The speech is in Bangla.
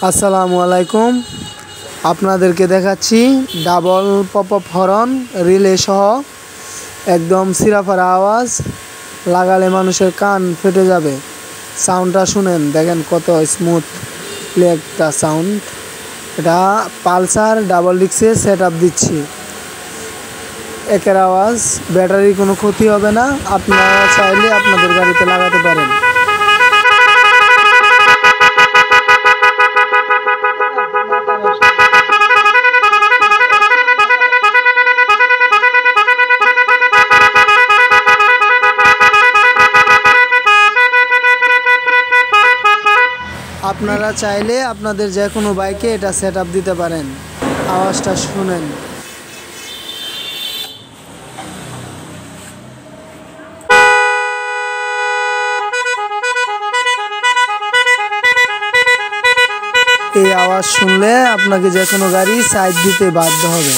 আসসালামু আলাইকুম। আপনাদেরকে দেখাচ্ছি double pop up horn relay সহ একদম সিরাফার আওয়াজ, লাগালে মানুষের কান ফেটে যাবে। সাউন্ডটা শুনেন, দেখেন কত স্মুথ একটা সাউন্ড। এটা পালসার ডাবল ডিক্সে সেট আপ দিচ্ছি। একের আওয়াজ, ব্যাটারির কোনো ক্ষতি হবে না। আপনারা চাইলে আপনাদের গাড়িতে লাগাতে পারেন। আপনারা চাইলে আপনাদের যে কোনো বাইকে এটা সেট আপ দিতে পারেন। আওয়াজটা শুনেন। এই আওয়াজ শুনলে আপনাকে যে কোনো গাড়ি সাইড দিতে বাধ্য হবে।